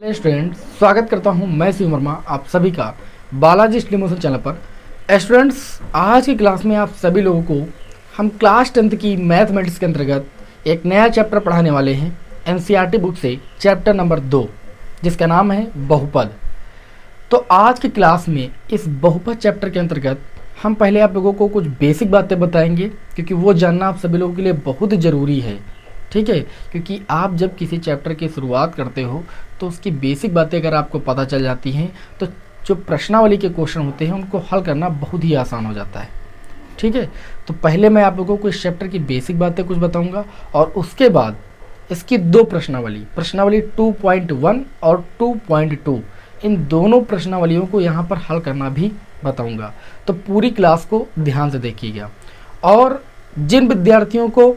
Hello students, स्वागत करता हूं मैं शिव वर्मा आप सभी का बालाजी स्टडी चैनल पर। स्टूडेंट्स, आज की क्लास में आप सभी लोगों को हम क्लास 10th की मैथमेटिक्स के अंतर्गत एक नया चैप्टर पढ़ाने वाले हैं एनसीईआरटी बुक से, चैप्टर नंबर 2, जिसका नाम है बहुपद। तो आज की क्लास में इस बहुपद चैप्टर के अंतर्गत हम पहले आप लोगों को कुछ बेसिक बातें बताएंगे, क्योंकि वो जानना आप सभी लोगों के लिए बहुत ज़रूरी है। ठीक है, क्योंकि आप जब किसी चैप्टर की शुरुआत करते हो तो उसकी बेसिक बातें अगर आपको पता चल जाती हैं तो जो प्रश्नावली के क्वेश्चन होते हैं उनको हल करना बहुत ही आसान हो जाता है। ठीक है, तो पहले मैं आप लोगों को इस चैप्टर की बेसिक बातें कुछ बताऊंगा और उसके बाद इसकी दो प्रश्नावली 2.1 और 2.2, इन दोनों प्रश्नावलियों को यहाँ पर हल करना भी बताऊँगा। तो पूरी क्लास को ध्यान से देखिएगा। और जिन विद्यार्थियों को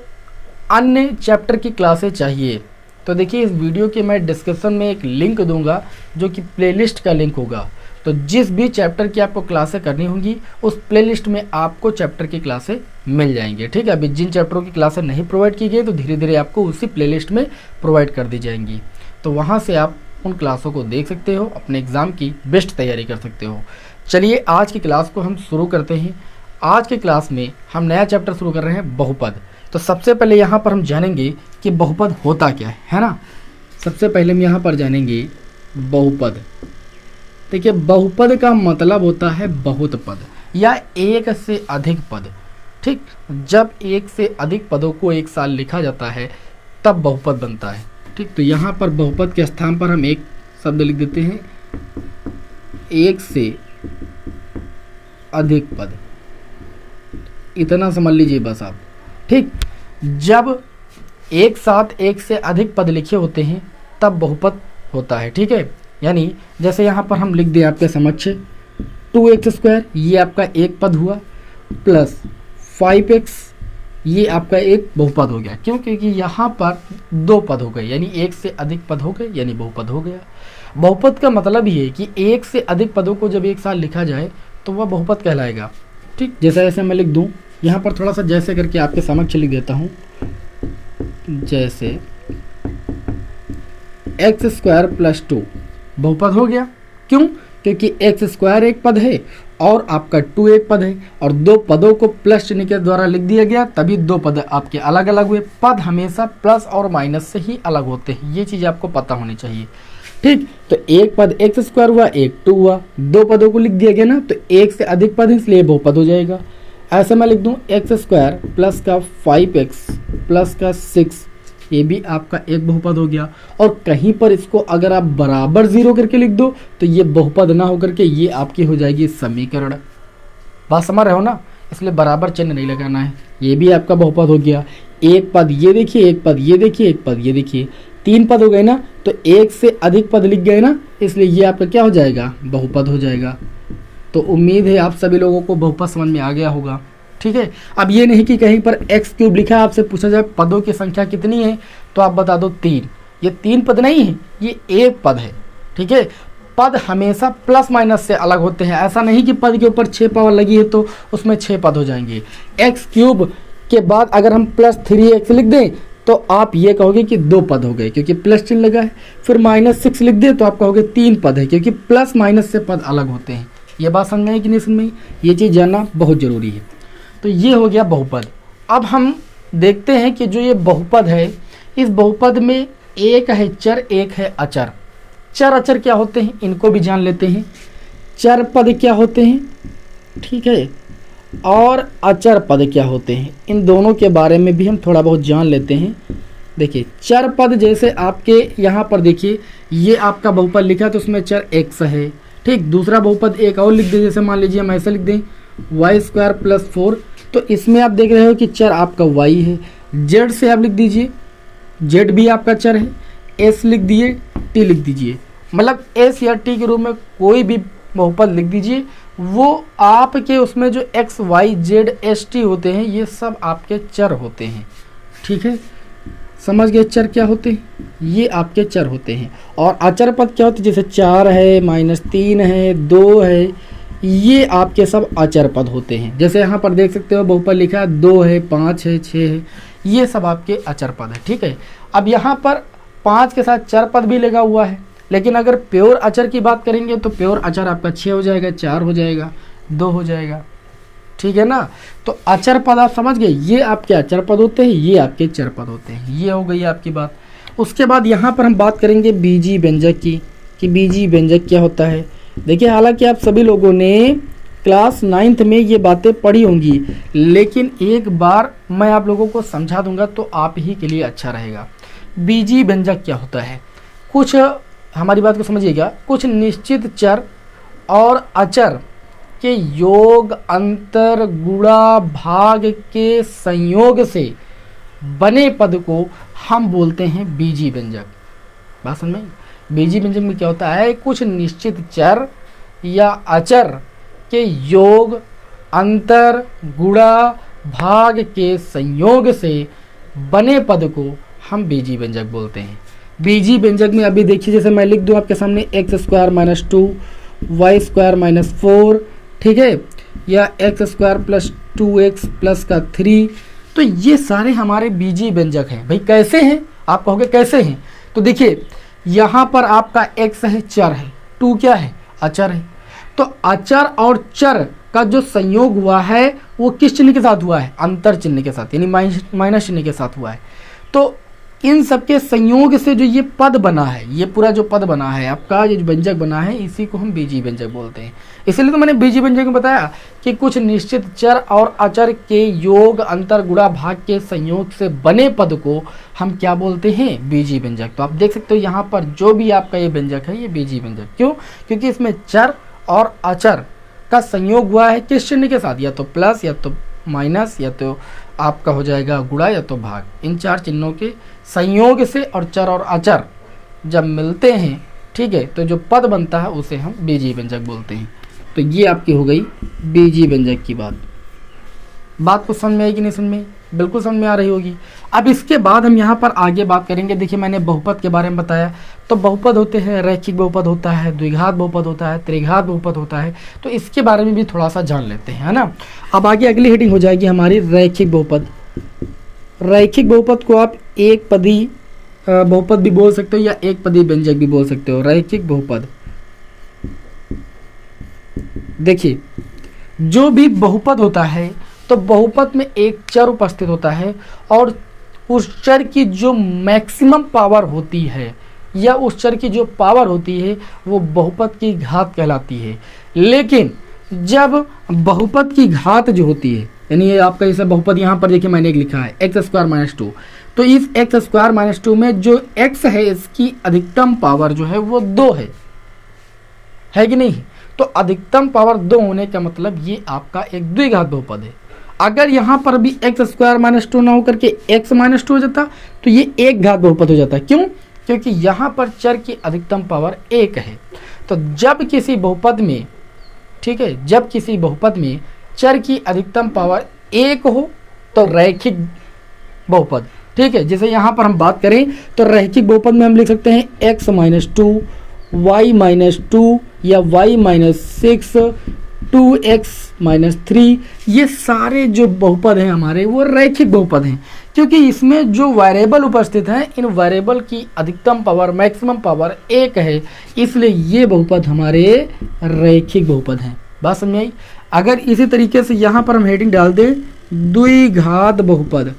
अन्य चैप्टर की क्लासें चाहिए तो देखिए, इस वीडियो के मैं डिस्क्रिप्शन में एक लिंक दूंगा जो कि प्लेलिस्ट का लिंक होगा। तो जिस भी चैप्टर की आपको क्लासें करनी होंगी उस प्लेलिस्ट में आपको चैप्टर की क्लासें मिल जाएंगी। ठीक है, अभी जिन चैप्टरों की क्लासें नहीं प्रोवाइड की गई तो धीरे धीरे आपको उसी प्लेलिस्ट में प्रोवाइड कर दी जाएंगी। तो वहाँ से आप उन क्लासों को देख सकते हो, अपने एग्ज़ाम की बेस्ट तैयारी कर सकते हो। चलिए आज की क्लास को हम शुरू करते हैं। आज की क्लास में हम नया चैप्टर शुरू कर रहे हैं बहुपद। तो सबसे पहले यहाँ पर हम जानेंगे कि बहुपद होता क्या है ना। सबसे पहले हम यहाँ पर जानेंगे बहुपद। देखिए, बहुपद का मतलब होता है बहुत पद या एक से अधिक पद। ठीक, जब एक से अधिक पदों को एक साथ लिखा जाता है तब बहुपद बनता है। ठीक, तो यहाँ पर बहुपद के स्थान पर हम एक शब्द लिख देते हैं, एक से अधिक पद। इतना समझ लीजिए बस आप। ठीक, जब एक साथ एक से अधिक पद लिखे होते हैं तब बहुपद होता है। ठीक है, यानी जैसे यहाँ पर हम लिख दें आपके समक्ष 2x², ये आपका एक पद हुआ, प्लस 5x, ये आपका एक बहुपद हो गया। क्यों? क्योंकि यहाँ पर दो पद हो गए, यानी एक से अधिक पद हो गए, यानी बहुपद हो गया। बहुपद का मतलब ये है कि एक से अधिक पदों को जब एक साथ लिखा जाए तो वह बहुपद कहलाएगा। ठीक, जैसे ऐसे मैं लिख दूँ, यहाँ पर थोड़ा सा जैसे करके आपके समक्ष लिख देता हूँ, जैसे x² + 2 बहुपद हो गया। क्यों? क्योंकि x² एक पद है और आपका 2 एक पद है, और दो पदों को प्लस चिन्ह के द्वारा लिख दिया गया, तभी दो पद आपके अलग अलग हुए। पद हमेशा प्लस और माइनस से ही अलग होते हैं, ये चीज़ आपको पता होनी चाहिए। ठीक, तो एक पद x² हुआ, एक 2 हुआ, दो पदों को लिख दिया गया ना, तो एक से अधिक पद है इसलिए बहुपद हो जाएगा। ऐसे मैं लिख दूं x² प्लस का 5x प्लस का 6, ये भी आपका एक बहुपद हो गया। और कहीं पर इसको अगर आप बराबर 0 करके लिख दो तो ये बहुपद ना होकर के ये आपकी हो जाएगी समीकरण। बात समझ रहे हो ना, इसलिए बराबर चिन्ह नहीं लगाना है। ये भी आपका बहुपद हो गया। एक पद ये देखिए, एक पद ये देखिए, एक पद ये देखिए, 3 पद हो गए ना, तो एक से अधिक पद लिख गए ना, इसलिए ये आपका क्या हो जाएगा, बहुपद हो जाएगा। तो उम्मीद है आप सभी लोगों को बहुपद समझ में आ गया होगा। ठीक है, अब ये नहीं कि कहीं पर x³ लिखा है, आपसे पूछा जाए पदों की संख्या कितनी है तो आप बता दो 3। ये 3 पद नहीं है, ये एक पद है। ठीक है, पद हमेशा प्लस माइनस से अलग होते हैं। ऐसा नहीं कि पद के ऊपर 6 पावर लगी है तो उसमें 6 पद हो जाएंगे। x³ के बाद अगर हम +3x लिख दें तो आप ये कहोगे कि 2 पद हो गए, क्योंकि प्लस चिन्ह लगा है। फिर -6 लिख दें तो आप कहोगे 3 पद है, क्योंकि प्लस माइनस से पद अलग होते हैं। ये बात समझ में आई कि नहीं समझ में? ये चीज़ जानना बहुत ज़रूरी है। तो ये हो गया बहुपद। अब हम देखते हैं कि जो ये बहुपद है, इस बहुपद में एक है चर, एक है अचर। चर अचर क्या होते हैं इनको भी जान लेते हैं। चर पद क्या होते हैं, ठीक है, और अचर पद क्या होते हैं, इन दोनों के बारे में भी हम थोड़ा बहुत जान लेते हैं। देखिए, चर पद जैसे आपके यहाँ पर देखिए, ये आपका बहुपद लिखा तो उसमें चर x है। ठीक, दूसरा बहुपद एक और लिख दें, जैसे मान लीजिए हम ऐसे लिख दें y² + 4, तो इसमें आप देख रहे हो कि चर आपका y है। z से आप लिख दीजिए, z भी आपका चर है। s लिख दिए, t लिख दीजिए, मतलब s या t के रूप में कोई भी बहुपद लिख दीजिए। वो आपके उसमें जो x, y, z, s, t होते हैं ये सब आपके चर होते हैं। ठीक है, समझ गए चर क्या होते हैं, ये आपके चर होते हैं। और अचर पद क्या होते हैं, जैसे 4 है, -3 है, 2 है, ये आपके सब अचर पद होते हैं। जैसे यहाँ पर देख सकते हो बहुपद लिखा है 2 है, 5 है, 6 है, ये सब आपके अचर पद है। ठीक है, अब यहाँ पर 5 के साथ चर पद भी लगा हुआ है, लेकिन अगर प्योर अचर की बात करेंगे तो प्योर अचर आपका 6 हो जाएगा, 4 हो जाएगा, 2 हो जाएगा, ठीक है ना। तो अचर पद आप समझ गए, ये आपके अचर पद होते हैं, ये आपके चर पद होते हैं, ये हो गई आपकी बात। उसके बाद यहाँ पर हम बात करेंगे बीजी व्यंजक की, कि बीजी व्यंजक क्या होता है। देखिए हालांकि आप सभी लोगों ने क्लास 9th में ये बातें पढ़ी होंगी, लेकिन एक बार मैं आप लोगों को समझा दूंगा तो आप ही के लिए अच्छा रहेगा। बीजी व्यंजक क्या होता है, कुछ हमारी बात को समझिएगा, कुछ निश्चित चर और अचर के योग, अंतर, गुणा, भाग के संयोग से बने पद को हम बोलते हैं बीजी व्यंजक। बात समझ में? बीजी व्यंजक में क्या होता है, कुछ निश्चित चर या अचर के योग, अंतर, गुणा, भाग के संयोग से बने पद को हम बीजी व्यंजक बोलते हैं। बीजी व्यंजक में अभी देखिए, जैसे मैं लिख दूं आपके सामने x square minus 2 y square minus 4, ठीक है, या x square plus 2x plus का 3, तो ये सारे हमारे बीजी व्यंजक हैं। भाई कैसे हैं, आप कहोगे कैसे हैं, तो देखिए यहाँ पर आपका x है, चर है, 2 क्या है, अचर है। तो अचर और चर का जो संयोग हुआ है वो किस चिन्ह के साथ हुआ है, अंतर चिन्ह के साथ, यानी माइनस चिन्ह के साथ हुआ है। तो इन सबके संयोग से जो ये पद बना है, ये पूरा जो पद बना है आपका, ये जो व्यंजक बना है, इसी को हम बीजी व्यंजक बोलते हैं। इसलिए तो मैंने बीजी व्यंजक में बताया कि कुछ निश्चित चर और अचर के योग, अंतर, गुणा, भाग के संयोग से बने पद को हम क्या बोलते हैं, बीजी व्यंजक। तो आप देख सकते हो यहाँ पर जो भी आपका ये व्यंजक है, ये बीजी व्यंजक। क्यों? क्योंकि इसमें चर और अचर का संयोग हुआ है किस चिन्ह के साथ, या तो प्लस, या तो माइनस, या तो आपका हो जाएगा गुणा, या तो भाग। इन 4 चिन्हों के संयोग से और चर और अचर जब मिलते हैं, ठीक है, तो जो पद बनता है उसे हम बीजी व्यंजक बोलते हैं। तो ये आपकी हो गई बीजी व्यंजक की बात को समझ में आई कि नहीं समझ में? बिल्कुल समझ में आ रही होगी। अब इसके बाद हम यहाँ पर आगे बात करेंगे। देखिए मैंने बहुपद के बारे में बताया, तो बहुपद होते हैं, रैखिक बहुपद होता है, द्विघात बहुपद होता है, त्रिघात बहुपद होता है। तो इसके बारे में भी थोड़ा सा जान लेते हैं, है ना। अब आगे अगली हेडिंग हो जाएगी हमारी रैखिक बहुपद। रैखिक बहुपद को आप एक पदी बहुपद भी बोल सकते हो या एक पदी व्यंजक भी बोल सकते हो। रैखिक बहुपद, देखिए जो भी बहुपद होता है तो बहुपद में एक चर उपस्थित होता है और उस चर की जो मैक्सिमम पावर होती है या उस चर की जो पावर होती है वो बहुपद की घात कहलाती है। लेकिन जब बहुपद की घात जो होती है, यानी ये आपका जैसे बहुपद यहाँ पर देखिए मैंने एक लिखा है एक्स स्क्वायर माइनस 2, तो इस एक्स स्क्वायर माइनस 2 में जो x है इसकी अधिकतम पावर जो है वो 2 है कि नहीं। तो अधिकतम पावर 2 होने का मतलब ये आपका एक द्विघात बहुपद है। अगर यहाँ पर भी एक्स स्क्वायर माइनस 2 ना होकर के x माइनस 2 हो जाता तो ये एक घात बहुपद हो जाता। क्यों? क्योंकि यहाँ पर चर की अधिकतम पावर 1 है। तो जब किसी बहुपद में, ठीक है, जब किसी बहुपद में चर की अधिकतम पावर 1 हो तो रैखिक बहुपद, ठीक है। जैसे यहाँ पर हम बात करें तो रैखिक बहुपद में हम लिख सकते हैं x माइनस 2, y माइनस 2 या y माइनस 6, 2x माइनस 3, ये सारे जो बहुपद हैं हमारे वो रैखिक बहुपद हैं, क्योंकि इसमें जो वेरिएबल उपस्थित हैं इन वेरिएबल की अधिकतम पावर, मैक्सिमम पावर 1 है, इसलिए ये बहुपद हमारे रैखिक बहुपद हैं। बात समझ आई? अगर इसी तरीके से यहाँ पर हम हेडिंग डाल दें द्विघात बहुपद,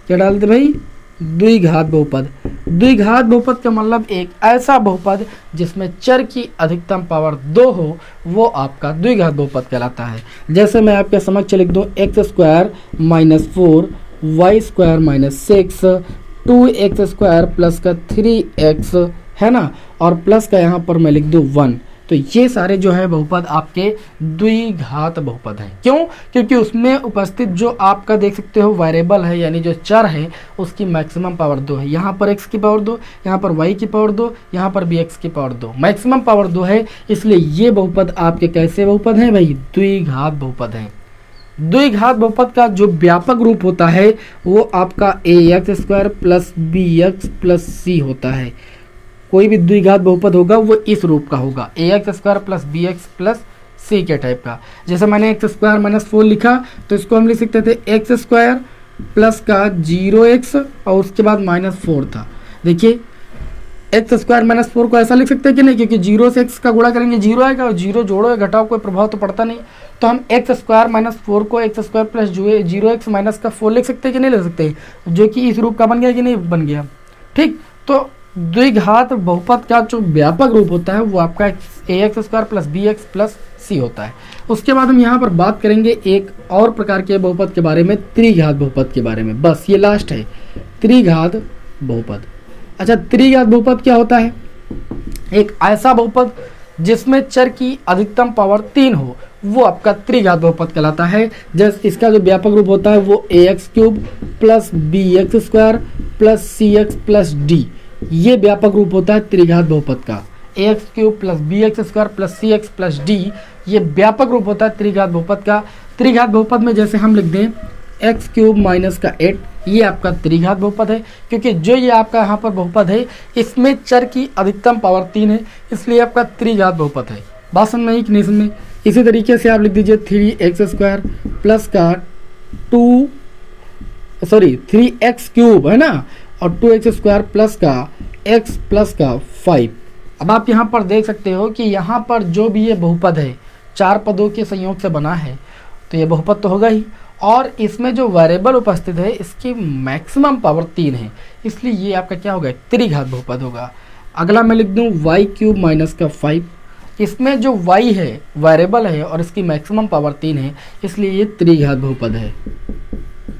क्या डालते भाई? द्विघात बहुपद। द्विघात बहुपद का मतलब एक ऐसा बहुपद जिसमें चर की अधिकतम पावर 2 हो, वो आपका द्विघात बहुपद कहलाता है। जैसे मैं आपके समक्ष लिख दूं x square minus 4, y square minus 6, 2x square plus का 3x, है ना, और प्लस का यहाँ पर मैं लिख दूं 1। तो ये सारे जो है बहुपद आपके द्विघात बहुपद हैं। क्यों? क्योंकि उसमें उपस्थित जो आपका देख सकते हो वेरिएबल है, यानी जो चर है उसकी मैक्सिमम पावर 2 है। यहाँ पर x की पावर 2, यहाँ पर y की पावर 2, यहाँ पर भी x की पावर 2, मैक्सिमम पावर 2 है, इसलिए ये बहुपद आपके कैसे बहुपद हैं भाई? द्विघात बहुपद हैं। द्विघात बहुपद का जो व्यापक रूप होता है वो आपका ax square plus bx plus c होता है। कोई भी द्विघात बहुपद होगा वो इस रूप का होगा, ax square plus bx plus c के टाइप का। जैसे मैंने एक्स स्क्वायर माइनस 4 लिखा तो इसको हम लिख सकते थे एक्स स्क्वायर प्लस का 0x और उसके बाद माइनस 4 था। देखिए एक्स स्क्वायर माइनस 4 को ऐसा लिख सकते हैं कि नहीं, क्योंकि 0 से x का गुणा करेंगे 0 आएगा और 0 जोड़ो या घटाओ कोई प्रभाव तो पड़ता नहीं। तो हम एक्स स्क्वायर माइनस 4 को x square plus 0x minus का 4 लिख सकते हैं कि नहीं लिख सकते, जो कि इस रूप का बन गया कि नहीं बन गया। ठीक, तो द्विघात बहुपद का जो व्यापक रूप होता है वो आपका ax square plus bx plus c होता है। उसके बाद हम यहाँ पर बात करेंगे एक और प्रकार के बहुपद के बारे में, त्रिघात बहुपद के बारे में। बस ये लास्ट है, त्रिघात बहुपद। अच्छा, त्रिघात बहुपद क्या होता है? एक ऐसा बहुपद जिसमें चर की अधिकतम पावर 3 हो, वो आपका त्रिघात बहुपद कहलाता है। जैसे इसका जो व्यापक रूप होता है वो ax³ plus bx square plus cx plus d, ये व्यापक रूप होता है त्रिघात बहुपद का। ax³ plus bx square plus cx plus d, ये व्यापक रूप होता है त्रिघात बहुपद का। त्रिघात बहुपद में जैसे हम लिख दें x³ माइनस का 8, ये आपका त्रिघात बहुपद है, क्योंकि जो ये आपका यहाँ पर बहुपद है इसमें चर की अधिकतम पावर 3 है, इसलिए आपका त्रिघात बहुपद है। बात समझ में आई कि नहीं समझ में? इसी तरीके से आप लिख दीजिए 3x² प्लस का 3x³ है ना, और 2x स्क्वायर प्लस का x प्लस का 5। अब आप यहाँ पर देख सकते हो कि यहाँ पर जो भी ये बहुपद है 4 पदों के संयोग से बना है, तो ये बहुपद तो होगा ही, और इसमें जो वेरिएबल उपस्थित है इसकी मैक्सिमम पावर 3 है, इसलिए ये आपका क्या होगा? त्रिघात बहुपद होगा। अगला मैं लिख दूँ y³ माइनस का 5, इसमें जो y है वेरिएबल है और इसकी मैक्सिमम पावर 3 है, इसलिए ये त्रिघात बहुपद है।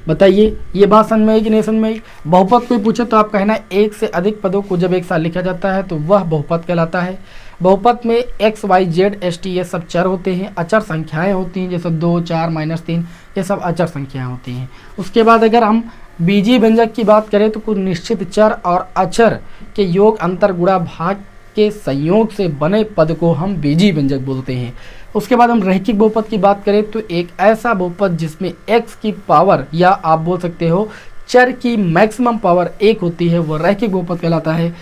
बताइए ये बात समझ में आई कि नहीं समझ में आई? बहुपद कोई पूछे तो आप कहना एक से अधिक पदों को जब एक साथ लिखा जाता है तो वह बहुपद कहलाता है। बहुपद में x, y, z, st ये सब चर होते हैं, अचर संख्याएं होती हैं, जैसे 2, 4, -3 ये सब अचर संख्याएं होती हैं। उसके बाद अगर हम बीजीय व्यंजक की बात करें तो कुछ निश्चित चर और अचर के योग, अंतर, गुणा, भाग के संयोग से बने पद को हम बीजीय व्यंजक बोलते हैं। उसके बाद हम रैखिक बहुपद की बात करें तो एक ऐसा बहुपद जिसमें x की पावर या आप बोल सकते हो चर की मैक्सिमम पावर 1 होती है, वो रैखिक बहुपद कहलाता है।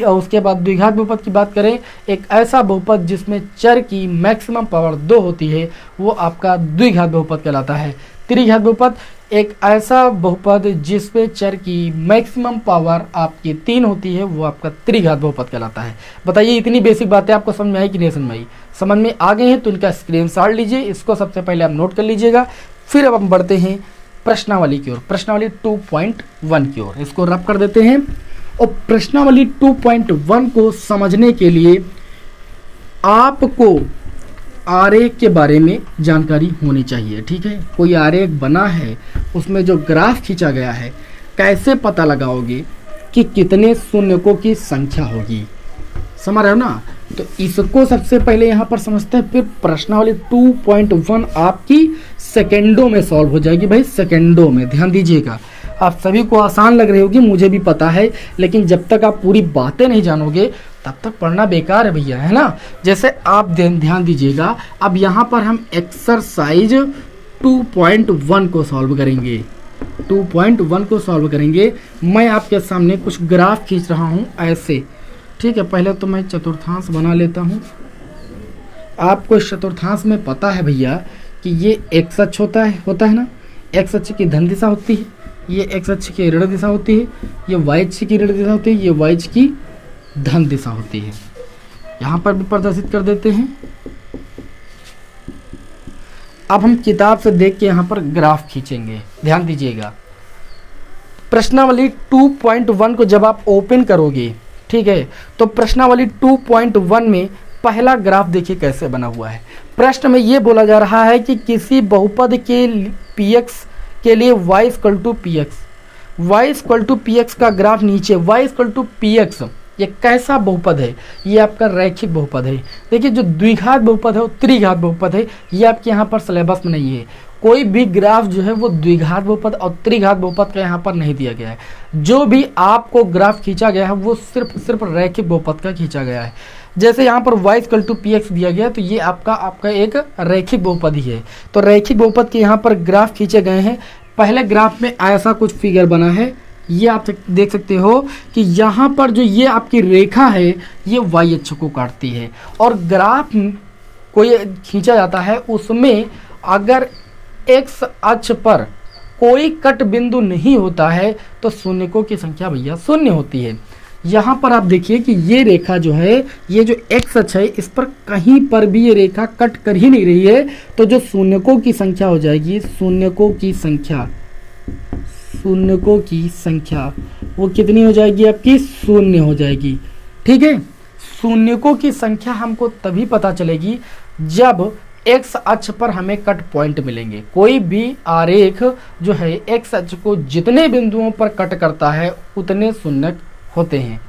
उसके बाद द्विघात बहुपद की बात करें, एक ऐसा बहुपद जिसमें चर की मैक्सिमम पावर 2 होती है, वो आपका द्विघात बहुपद कहलाता है। त्रिघात बहुपद एक ऐसा बहुपद जिसमें चर की मैक्सिमम पावर आपकी 3 होती है, वो आपका त्रिघात बहुपद कहलाता है। बताइए इतनी बेसिक बातें आपको समझ में आई कि नहीं समझ में आई? समझ में आ गए हैं तो इनका स्क्रीनशॉट लीजिए, इसको सबसे पहले आप नोट कर लीजिएगा। फिर अब हम बढ़ते हैं प्रश्नावली की ओर, प्रश्नावली 2.1 की ओर। इसको रब कर देते हैं। और प्रश्नावली 2.1 को समझने के लिए आपको आरेख के बारे में जानकारी होनी चाहिए। ठीक है, कोई आरेख बना है, उसमें जो ग्राफ खींचा गया है, कैसे पता लगाओगे कि कितने शून्यकों की संख्या होगी? समझ रहे हो ना? तो इसको सबसे पहले यहाँ पर समझते हैं, फिर प्रश्नावली 2.1 आपकी सेकेंडों में सॉल्व हो जाएगी। भाई सेकेंडों में, ध्यान दीजिएगा। आप सभी को आसान लग रही होगी, मुझे भी पता है, लेकिन जब तक आप पूरी बातें नहीं जानोगे तब तक पढ़ना बेकार है भैया, है ना? जैसे आप ध्यान दीजिएगा, अब यहाँ पर हम एक्सरसाइज 2.1 को सॉल्व करेंगे। 2.1 को सॉल्व करेंगे। मैं आपके सामने कुछ ग्राफ खींच रहा हूँ ऐसे। ठीक है, पहले तो मैं चतुर्थांश बना लेता हूँ। आपको चतुर्थांश में पता है भैया कि ये एक्स अक्ष होता है ना, एक्स अक्ष की धन दिशा होती है, ये एक्स अक्ष की ऋण दिशा होती है, ये वाई अक्ष की ऋण दिशा होती है, ये वाई अक्ष की धन दिशा होती है। यहाँ पर भी प्रदर्शित कर देते हैं। अब हम किताब से देख के यहाँ पर ग्राफ खींचेंगे, ध्यान दीजिएगा। प्रश्नावली 2.1 को जब आप ओपन करोगे, ठीक है, तो प्रश्नावली 2.1 में पहला ग्राफ देखिए कैसे बना हुआ है। प्रश्न में ये बोला जा रहा है कि किसी बहुपद के px के लिए y = px, y = px का ग्राफ नीचे, y = px ये कैसा बहुपद है? ये आपका रैखिक बहुपद है। देखिए जो द्विघात बहुपद है वो त्रिघात बहुपद है, ये आपके यहाँ पर सिलेबस में नहीं है। कोई भी ग्राफ जो है वो द्विघात बहुपद और त्रिघात बहुपद का यहाँ पर नहीं दिया गया है। जो भी आपको ग्राफ खींचा गया है वो सिर्फ रैखिक बहुपद का खींचा गया है। जैसे यहाँ पर y = px दिया गया, तो ये आपका एक रैखिक बहुपद ही है। तो रैखिक बहुपद के यहाँ पर ग्राफ खींचे गए हैं। पहले ग्राफ में ऐसा कुछ फिगर बना है, ये आप देख सकते हो कि यहाँ पर जो ये आपकी रेखा है ये y अक्ष को काटती है, और ग्राफ कोई खींचा जाता है उसमें अगर x अक्ष पर कोई कट बिंदु नहीं होता है तो शून्यकों की संख्या भैया शून्य होती है। यहाँ पर आप देखिए कि ये रेखा जो है, ये जो एक्स अक्ष है, इस पर कहीं पर भी ये रेखा कट कर ही नहीं रही है। तो जो शून्यकों की संख्या हो जाएगी, शून्यकों की संख्या वो कितनी हो जाएगी आपकी, शून्य हो जाएगी। ठीक है, शून्यकों की संख्या हमको तभी पता चलेगी जब एक्स अक्ष पर हमें कट पॉइंट मिलेंगे। कोई भी आरेख जो है एक्स अक्ष को जितने बिंदुओं पर कट करता है उतने शून्यक होते हैं।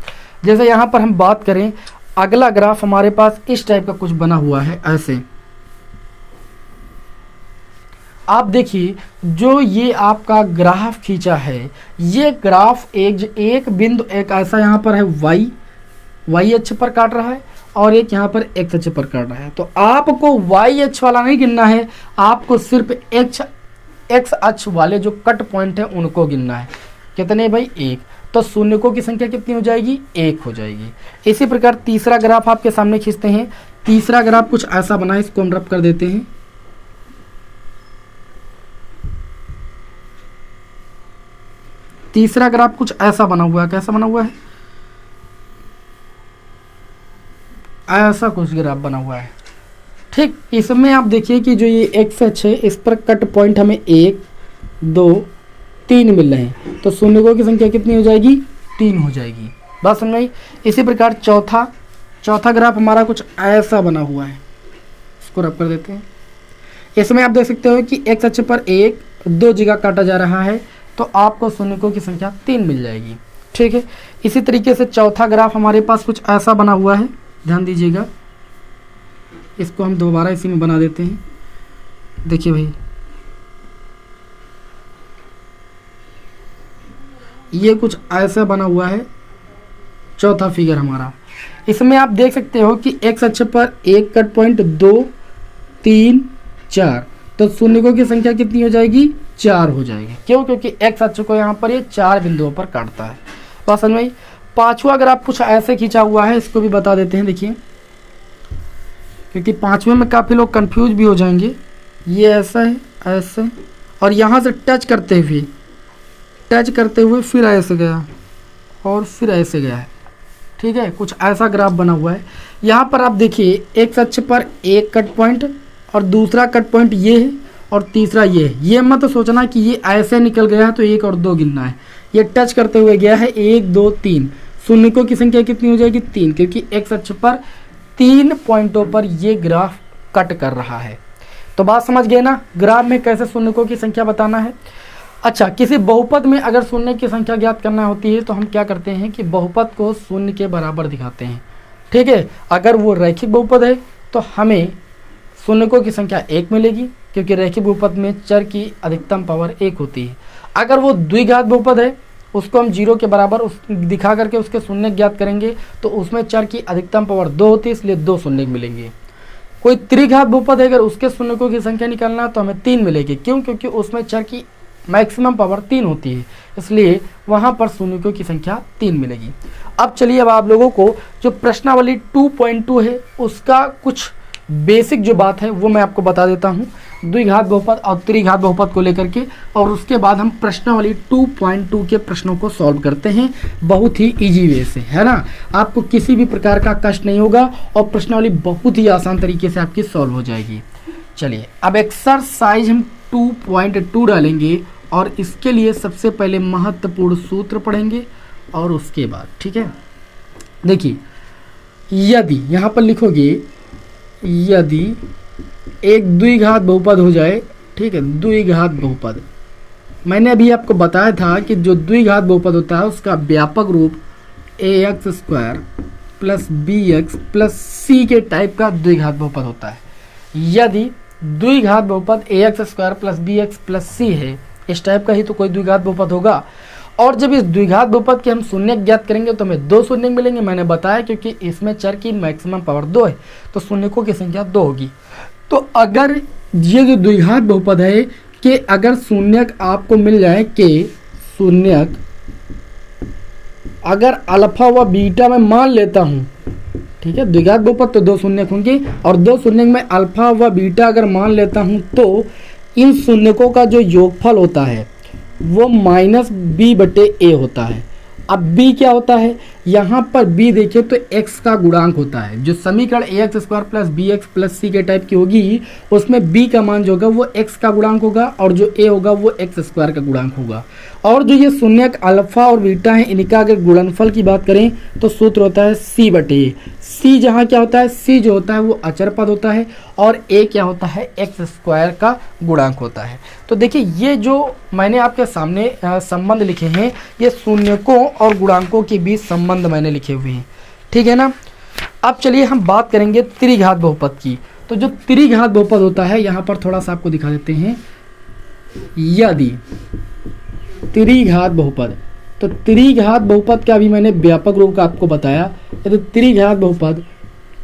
जैसे यहाँ पर हम बात करें, अगला ग्राफ हमारे पास इस टाइप का कुछ बना हुआ है। ऐसे आप देखिए, जो ये आपका ग्राफ खींचा है, ये ग्राफ एक बिंदु एक ऐसा यहाँ पर है वाई अक्ष पर काट रहा है और एक यहाँ पर एक्स अक्ष पर काट रहा है। तो आपको वाई अक्ष वाला नहीं गिनना है, आपको सिर्फ एक्स अक्ष वाले जो कट पॉइंट है उनको गिनना है। कितने भाई, एक। तो शून्यकों की संख्या कितनी हो जाएगी, एक हो जाएगी। इसी प्रकार तीसरा ग्राफ आपके सामने खींचते हैं। तीसरा ग्राफ कुछ ऐसा बना है, इसको हम रब कर देते हैं। तीसरा ग्राफ कुछ ऐसा बना हुआ है। कैसा बना हुआ है, ऐसा कुछ ग्राफ बना हुआ है। ठीक, इसमें आप देखिए कि जो ये एक्स अक्ष है, इस पर कट पॉइंट हमें 1 2 3 मिल रहे हैं। तो शून्यकों की संख्या कितनी हो जाएगी, 3 हो जाएगी। बात समझ में आई। इसी प्रकार चौथा ग्राफ हमारा कुछ ऐसा बना हुआ है, इसको रब कर देते हैं। इसमें आप देख सकते हो कि एक्स अक्ष पर 1 2 जगह काटा जा रहा है, तो आपको शून्यकों की संख्या 3 मिल जाएगी। ठीक है, इसी तरीके से चौथा ग्राफ हमारे पास कुछ ऐसा बना हुआ है, ध्यान दीजिएगा। इसको हम दोबारा इसी में बना देते हैं। देखिए भाई, ये कुछ ऐसा बना हुआ है चौथा फिगर हमारा। इसमें आप देख सकते हो कि एक्स अक्ष पर एक कट पॉइंट 2 3 4, तो शून्यकों की संख्या कितनी हो जाएगी, 4 हो जाएगी। क्यों, क्योंकि एक्स अक्ष को यहाँ पर ये 4 बिंदुओं पर काटता है। बात समझ में आई। पांचवा ग्राफ कुछ ऐसे खींचा हुआ है, इसको भी बता देते हैं। देखिए, क्योंकि पांचवें में काफ़ी लोग कंफ्यूज भी हो जाएंगे। ये ऐसा है, ऐसे, और यहाँ से टच करते हुए फिर ऐसे गया और फिर ऐसे गया है। ठीक है, कुछ ऐसा ग्राफ बना हुआ है। यहाँ पर आप देखिए, एक्स अक्ष पर एक कट पॉइंट और दूसरा कट पॉइंट ये है और तीसरा ये है। ये मत सोचना कि ये ऐसे निकल गया है तो 1 और 2 गिनना है। ये टच करते हुए गया है, 1 2 3। शून्यकों की संख्या कितनी हो जाएगी, 3, क्योंकि एक्स अक्ष पर 3 पॉइंटों पर ये ग्राफ कट कर रहा है। तो बात समझ गए ना, ग्राफ में कैसे शून्यकों की संख्या बताना है। अच्छा, किसी बहुपद में अगर शून्य की संख्या ज्ञात करना होती है तो हम क्या करते हैं कि बहुपद को शून्य के बराबर दिखाते हैं। ठीक है, अगर वो रैखिक बहुपद है तो हमें शून्यकों की संख्या 1 मिलेगी, क्योंकि रैखिक बहुपद में चर की अधिकतम पावर 1 होती है। अगर वो द्विघात बहुपद है, उसको हम 0 के बराबर दिखा करके उसके शून्य ज्ञात करेंगे, तो उसमें चर की अधिकतम पावर 2 होती है, इसलिए 2 शून्य मिलेंगे। कोई त्रिघात बहुपद है, अगर उसके शून्यकों की संख्या निकालना तो हमें 3 मिलेगी। क्यों, क्योंकि उसमें चर की मैक्सिमम पावर 3 होती है, इसलिए वहाँ पर शून्यकों की संख्या 3 मिलेगी। अब चलिए, अब आप लोगों को जो प्रश्नावली 2.2 है उसका कुछ बेसिक जो बात है वो मैं आपको बता देता हूँ, द्विघात बहुपद और त्रिघात बहुपद को लेकर के, और उसके बाद हम प्रश्नावली 2.2 के प्रश्नों को सॉल्व करते हैं बहुत ही इजी वे से, है ना। आपको किसी भी प्रकार का कष्ट नहीं होगा और प्रश्नावली बहुत ही आसान तरीके से आपकी सॉल्व हो जाएगी। चलिए, अब एक्सरसाइज हम 2.2 डालेंगे और इसके लिए सबसे पहले महत्वपूर्ण सूत्र पढ़ेंगे और उसके बाद, ठीक है। देखिए, यदि यहाँ पर लिखोगे, यदि एक द्विघात बहुपद हो जाए, ठीक है, द्विघात बहुपद, मैंने अभी आपको बताया था कि जो द्विघात बहुपद होता है उसका व्यापक रूप ax² plus bx plus c के टाइप का द्विघात बहुपद होता है। यदि द्विघात बहुपद ax² plus bx plus c है, इस टाइप का ही तो कोई द्विघात बहुपद होगा। और जब इस द्विघात बहुपद के हम शून्य ज्ञात करेंगे तो हमें 2 शून्य मिलेंगे। मैंने बताया क्योंकि इसमें चर की मैक्सिमम पावर 2 है, तो शून्यकों की संख्या 2 होगी। तो अगर ये जो द्विघात बहुपद है कि अगर शून्यक आपको मिल जाए कि शून्यक अगर अल्फा व बीटा में मान लेता हूँ, ठीक है, द्विघात बहुपद तो 2 शून्यक होंगे और 2 शून्यक में अल्फा व बीटा अगर मान लेता हूँ तो इन शून्यकों का जो योगफल होता है वो -b/a होता है। अब b क्या होता है, यहाँ पर b देखिए तो x का गुणांक होता है। जो समीकरण ax square plus B X plus C के टाइप की होगी उसमें b का मान जो होगा वो x का गुणांक होगा और जो a होगा वो x स्क्वायर का गुणांक होगा। और जो ये शून्यक अल्फा और बीटा है इनका अगर गुणनफल की बात करें तो सूत्र होता है c बटे a। c जहाँ क्या होता है, c जो होता है वो अचर पद होता है और a क्या होता है, x स्क्वायर का गुणांक होता है। तो देखिए ये जो मैंने आपके सामने संबंध लिखे हैं ये शून्यकों और गुणांकों के बीच संबंध मैंने लिखे हुए हैं, ठीक है ना। अब चलिए हम बात करेंगे त्रिघात बहुपद की। तो जो त्रिघात बहुपद होता है यहाँ पर थोड़ा सा आपको दिखा देते हैं। यदि त्रिघात बहुपद, तो त्रिघात बहुपद का भी मैंने व्यापक रूप का आपको बताया। यदि त्रिघात बहुपद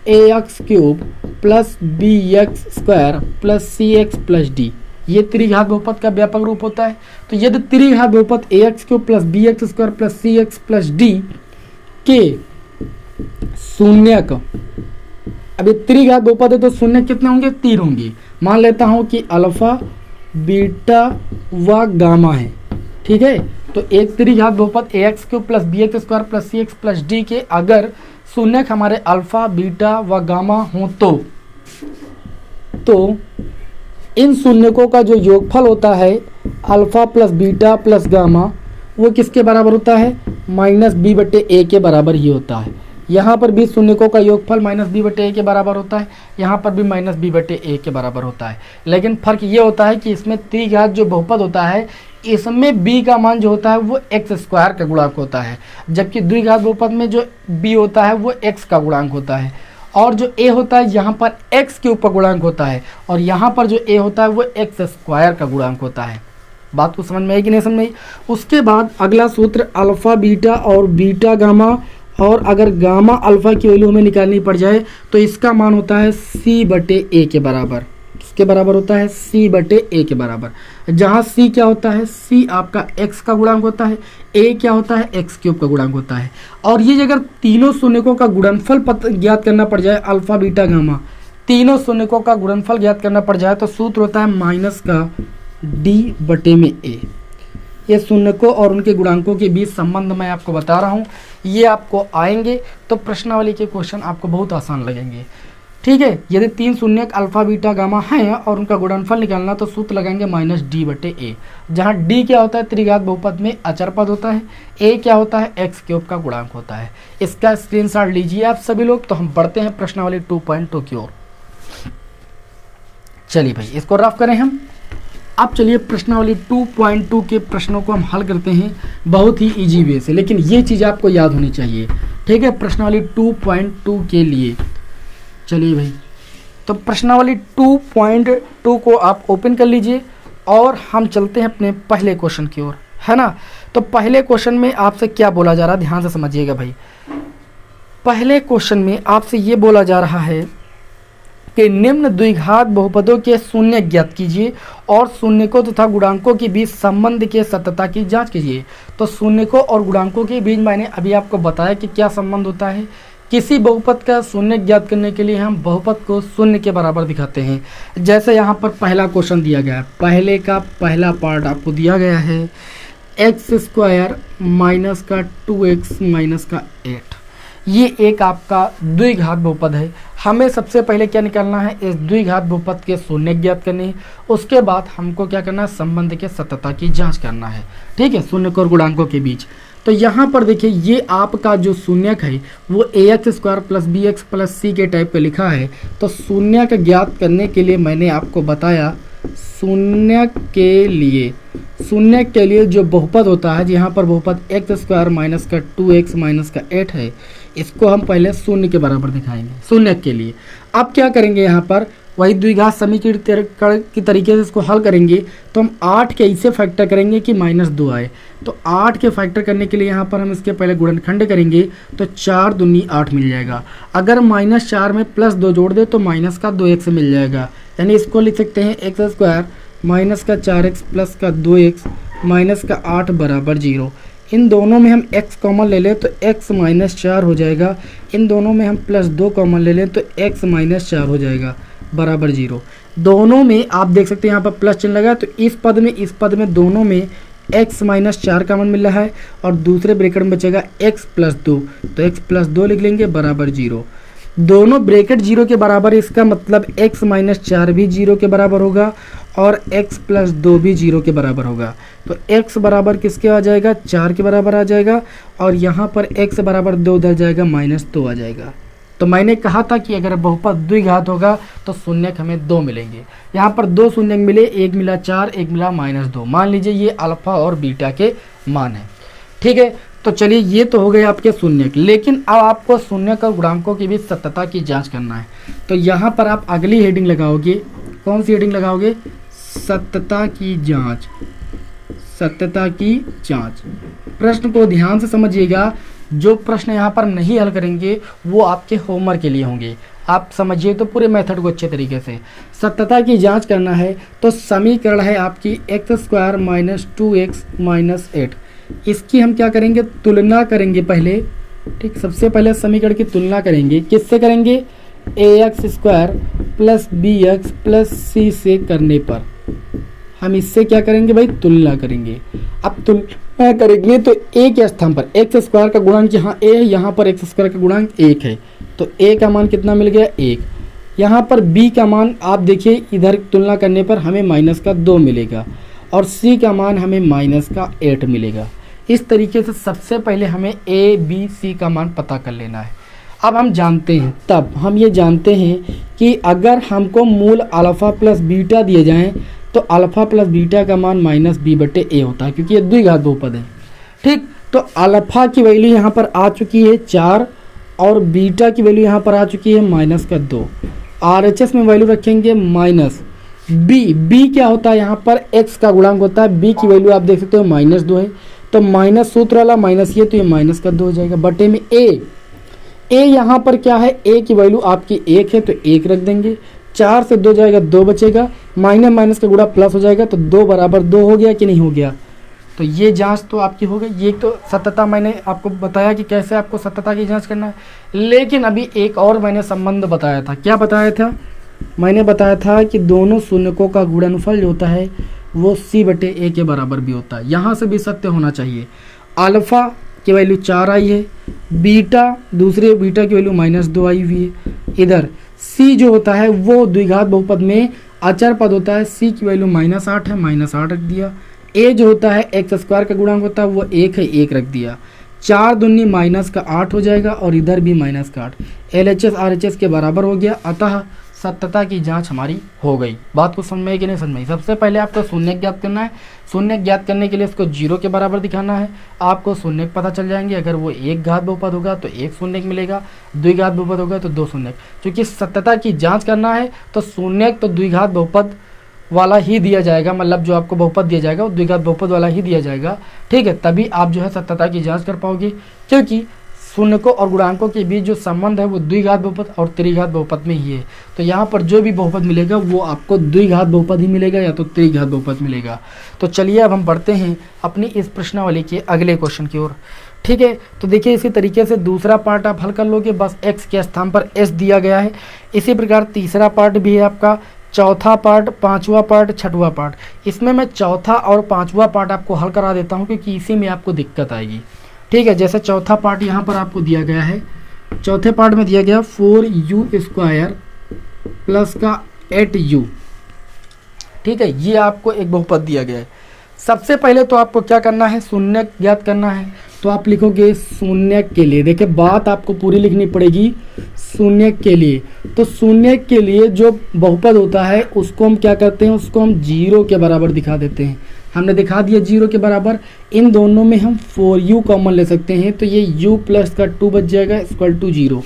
ax³ plus bx square plus cx plus d, ये त्रिघात बहुपद का व्यापक रूप होता है। तो यदि त्रिघात बहुपद ax³ plus bx square plus cx plus d के शून्यक, अब ये त्रिघात बहुपद है तो शून्य कितने होंगे, 3 होंगे। मान लेता हूं कि अल्फा बीटा व गामा है, ठीक है। तो एक त्रिघात बहुपद ax³ plus bx square plus cx plus d के अगर शून्यक हमारे अल्फा बीटा व गामा हो तो इन शून्यकों का जो योगफल होता है alpha plus beta plus gamma वो किसके बराबर होता है, माइनस बी बटे ए के बराबर ही होता है। यहाँ पर भी शून्यकों का योगफल माइनस बी बटे ए के बराबर होता है, यहाँ पर भी माइनस बी बटे ए के बराबर होता है। लेकिन फ़र्क ये होता है कि इसमें त्रिघात जो बहुपद होता है इसमें b का मान जो होता है वो x स्क्वायर का गुणांक होता है, जबकि द्विघात बहुपद में जो b होता है वो x का गुणांक होता है और जो a होता है यहाँ पर x के ऊपर गुणांक होता है और यहाँ पर जो a होता है वो x स्क्वायर का गुणांक होता है। बात को समझ में आई कि नहीं समझ में आई। उसके बाद अगला सूत्र अल्फा बीटा और बीटा गामा, और अगर गामा अल्फा की वैल्यू हमें निकालनी पड़ जाए तो इसका मान होता है c बटे a के बराबर। किसके बराबर होता है, c बटे a के बराबर। जहाँ c क्या होता है, c आपका x का गुणांक होता है, a क्या होता है, x³ का गुणांक होता है। और ये अगर तीनों शून्यकों का गुणनफल ज्ञात करना पड़ जाए, अल्फा बीटा गामा तीनों शून्यकों का गुणनफल ज्ञात करना पड़ जाए तो सूत्र होता है माइनस का d बटे में a। ये शून्यकों और उनके गुणांकों के बीच संबंध मैं आपको बता रहा हूँ, ये आपको आएंगे तो प्रश्नावली के क्वेश्चन आपको बहुत आसान लगेंगे, ठीक है। यदि 3 शून्यक अल्फा बीटा गामा हैं और उनका गुणनफल निकालना तो सूत्र लगाएंगे माइनस डी बटे ए, जहाँ डी क्या होता है त्रिघात बहुपद में अचर पद होता है, ए क्या होता है x³ का गुणांक होता है। इसका स्क्रीनशॉट लीजिए आप सभी लोग। तो हम बढ़ते हैं प्रश्नावली 2.2 की ओर। चलिए भाई इसको रफ करें हम। अब चलिए प्रश्नावली 2.2 के प्रश्नों को हम हल करते हैं बहुत ही इजी वे से, लेकिन ये चीज़ आपको याद होनी चाहिए, ठीक है। प्रश्नावली 2.2 के लिए चलिए भाई, तो प्रश्नावली 2.2 को आप ओपन कर लीजिए और हम चलते हैं अपने पहले क्वेश्चन की ओर, है ना। तो पहले क्वेश्चन में आपसे क्या बोला जा रहा है, ध्यान से समझिएगा भाई। पहले क्वेश्चन में आपसे ये बोला जा रहा है कि निम्न द्विघात बहुपदों के शून्य ज्ञात कीजिए और शून्यकों तथा गुणांकों के बीच संबंध के सत्यता की जांच कीजिए। तो शून्यकों और गुणांकों के बीच मैंने अभी आपको बताया कि क्या संबंध होता है। किसी बहुपद का शून्य ज्ञात करने के लिए हम बहुपद को शून्य के बराबर दिखाते हैं। जैसे यहाँ पर पहला क्वेश्चन दिया गया है, पहले का पहला पार्ट आपको दिया गया है x² माइनस का 2x माइनस का 8। ये एक आपका द्विघात बहुपद है। हमें सबसे पहले क्या निकालना है, इस द्विघात बहुपद के शून्य ज्ञात करने हैं। उसके बाद हमको क्या करना है, संबंध के सत्यता की जांच करना है, ठीक है, शून्य और गुणांकों के बीच। तो यहाँ पर देखिए ये आपका जो शून्यक है वो ax² plus bx plus c के टाइप का लिखा है। तो शून्यक ज्ञात करने के लिए मैंने आपको बताया शून्यक के लिए जो बहुपद होता है, यहाँ पर बहुपद x² माइनस का 2x माइनस का 8 है, इसको हम पहले शून्य के बराबर दिखाएंगे शून्यक के लिए। अब क्या करेंगे, यहाँ पर वही द्विघात समीकरण की तरीके से इसको हल करेंगे। तो हम 8 के ऐसे फैक्टर करेंगे कि -2 आए। तो 8 के फैक्टर करने के लिए यहाँ पर हम इसके पहले गुणनखंड करेंगे तो 4 दूनी 8 मिल जाएगा। अगर -4 में +2 जोड़ दे तो माइनस का 2x मिल जाएगा। यानी इसको लिख सकते हैं x² माइनस का 4x प्लस का 2x माइनस का 8 बराबर 0। इन दोनों में हम x कॉमन ले लें तो x -4 हो जाएगा। इन दोनों में हम +2 कॉमन ले लें तो x -4 हो जाएगा बराबर 0। दोनों में आप देख सकते हैं यहाँ पर प्लस चिन्ह लगा, तो इस पद में दोनों में x माइनस 4 कॉमन मिल रहा है और दूसरे ब्रैकेट में बचेगा x प्लस 2, तो x प्लस 2 लिख लेंगे बराबर 0। दोनों ब्रैकेट 0 के बराबर, इसका मतलब x माइनस 4 भी 0 के बराबर होगा और x प्लस 2 भी 0 के बराबर होगा। तो x बराबर किसके आ जाएगा, 4 के बराबर आ जाएगा और यहाँ पर x बराबर 2 उधर जाएगा, माइनस 2 आ जाएगा। तो मैंने कहा था कि अगर बहुपद द्विघात होगा तो शून्यक हमें 2 मिलेंगे। यहाँ पर 2 शून्यक मिले, एक मिला 4, एक मिला -2। मान लीजिए ये अल्फा और बीटा के मान है, ठीक है। तो चलिए ये तो हो गए आपके शून्यक, लेकिन अब आपको शून्यक और गुणांकों की भी सत्यता की जांच करना है। तो यहाँ पर आप अगली हेडिंग लगाओगे, कौन सी हेडिंग लगाओगे, सत्यता की जांच। सत्यता की जांच। प्रश्न को ध्यान से समझिएगा, जो प्रश्न यहाँ पर नहीं हल करेंगे वो आपके होमवर्क के लिए होंगे। आप समझिए तो पूरे मेथड को अच्छे तरीके से। सत्यता की जांच करना है तो समीकरण है आपकी x² माइनस 2x माइनस 8। इसकी हम क्या करेंगे, तुलना करेंगे पहले, ठीक। सबसे पहले समीकरण की तुलना करेंगे, किससे करेंगे, ax² plus bx plus c से करने पर हम इससे क्या करेंगे भाई, तुलना करेंगे। अब तुलना करेंगे तो a के स्थान पर x² का गुणांक यहाँ a है, यहाँ पर x² का गुणांक 1 है, तो a का मान कितना मिल गया, 1। यहाँ पर b का मान आप देखिए, इधर तुलना करने पर हमें -2 मिलेगा और c का मान हमें -8 मिलेगा। इस तरीके से सबसे पहले हमें a b c का मान पता कर लेना है। अब हम जानते हैं, तब हम ये जानते हैं कि अगर हमको मूल अल्फ़ा प्लस बीटा दिए जाएं तो अल्फ़ा प्लस बीटा का मान -b/a होता है, क्योंकि ये द्विघात बहुपद है, ठीक। तो अल्फ़ा की वैल्यू यहाँ पर आ चुकी है 4 और बीटा की वैल्यू यहाँ पर आ चुकी है -2। RHS में वैल्यू रखेंगे -b क्या होता है, यहाँ पर x का गुणांक होता है, b की वैल्यू आप देख सकते हो -2 है, तो माइनस सूत्र वाला माइनस ये, तो ये -2 हो जाएगा बटे में a यहाँ पर क्या है, a की वैल्यू आपकी 1 है तो 1 रख देंगे, 4 से 2 जाएगा, 2 बचेगा, माइनस माइनस का गुणा प्लस हो जाएगा, तो 2 बराबर 2 हो गया कि नहीं हो गया। तो ये जांच तो आपकी हो गई। ये तो सत्यता मैंने आपको बताया कि कैसे आपको सत्यता की जांच करना है, लेकिन अभी एक और मैंने संबंध बताया था। क्या बताया था, मैंने बताया था कि दोनों शून्यकों का गुणनफल जो होता है वो c/a के बराबर भी होता है। यहाँ से भी सत्य होना चाहिए। अल्फ़ा की वैल्यू 4 आई है, बीटा दूसरे बीटा की वैल्यू -2 आई हुई है। इधर c जो होता है वो द्विघात बहुपद में अचर पद होता है, c की वैल्यू -8 है, -8 रख दिया। a जो होता है x² का गुणांक होता है वो 1 है, 1 रख दिया। 4 दूनी -8 हो जाएगा और इधर भी -8, LHS RHS के बराबर हो गया। अतः सत्यता की जांच हमारी हो गई। बात को समझ में कि नहीं समझ में? सबसे पहले आपको शून्यक ज्ञात करना है। शून्यक ज्ञात करने के लिए इसको 0 के बराबर दिखाना है। आपको शून्यक पता चल जाएंगे। अगर वो एक घात बहुपद होगा तो 1 शून्यक मिलेगा, द्विघात बहुपद होगा तो 2 शून्यक। क्योंकि सत्यता की जांच करना है तो शून्यक तो द्विघात बहुपद वाला ही दिया जाएगा, मतलब जो आपको बहुपद दिया जाएगा वो द्विघात बहुपद वाला ही दिया जाएगा, ठीक है। तभी आप जो है सत्यता की जाँच कर पाओगे, क्योंकि शून्यकों और गुणांकों के बीच जो संबंध है वो द्विघात बहुपद और त्रिघात बहुपद में ही है। तो यहाँ पर जो भी बहुपद मिलेगा वो आपको द्विघात बहुपद ही मिलेगा या तो त्रिघात बहुपद मिलेगा। तो चलिए अब हम बढ़ते हैं अपनी इस प्रश्नावली के अगले क्वेश्चन की ओर, ठीक है। तो देखिए इसी तरीके से दूसरा पार्ट आप हल कर लोगे, बस x के स्थान पर s दिया गया है। इसी प्रकार तीसरा पार्ट भी है आपका, चौथा पार्ट, पांचवा पार्ट, छठवां पार्ट। इसमें मैं चौथा और पांचवा पार्ट आपको हल करा देता हूँ क्योंकि इसी में आपको दिक्कत आएगी, ठीक है। जैसे चौथा पार्ट यहाँ पर आपको दिया गया है, चौथे पार्ट में दिया गया 4u² प्लस का 8u, ठीक है। ये आपको एक बहुपद दिया गया है। सबसे पहले तो आपको क्या करना है, शून्यक ज्ञात करना है। तो आप लिखोगे शून्यक के लिए, देखिए बात आपको पूरी लिखनी पड़ेगी। शून्यक के लिए, तो शून्यक के लिए जो बहुपद होता है उसको हम क्या करते हैं, उसको हम 0 के बराबर दिखा देते हैं। हमने दिखा दिया 0 के बराबर। इन दोनों में हम 4u कॉमन ले सकते हैं, तो ये u प्लस का 2 बच जाएगा इक्वल टू 0।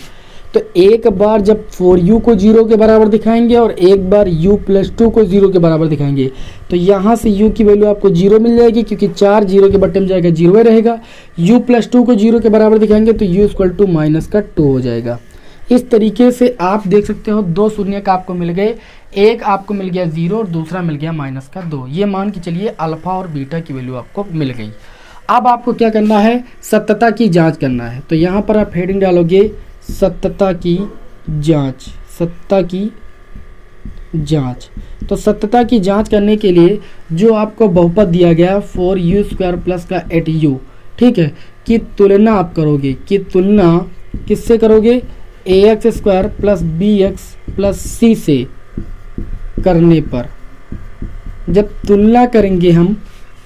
तो एक बार जब 4u को 0 के बराबर दिखाएंगे और एक बार u प्लस 2 को 0 के बराबर दिखाएंगे, तो यहाँ से u की वैल्यू आपको 0 मिल जाएगी, क्योंकि 4 0 के बट्टे में जाएगा 0 रहेगा। u प्लस 2 को 0 के बराबर दिखाएंगे तो u इक्वल टू -2 हो जाएगा। इस तरीके से आप देख सकते हो 2 शून्यक आपको मिल गए, एक आपको मिल गया 0 और दूसरा मिल गया -2। ये मान के चलिए अल्फा और बीटा की वैल्यू आपको मिल गई। अब आपको क्या करना है, सत्यता की जांच करना है। तो यहाँ पर आप हेडिंग डालोगे सत्यता की जांच, सत्यता की जांच। तो सत्यता की जांच करने के लिए जो आपको बहुपद दिया गया 4u² प्लस का 8u, ठीक है, की तुलना आप करोगे, की तुलना किससे करोगे, ax² plus bx plus c से करने पर जब तुलना करेंगे हम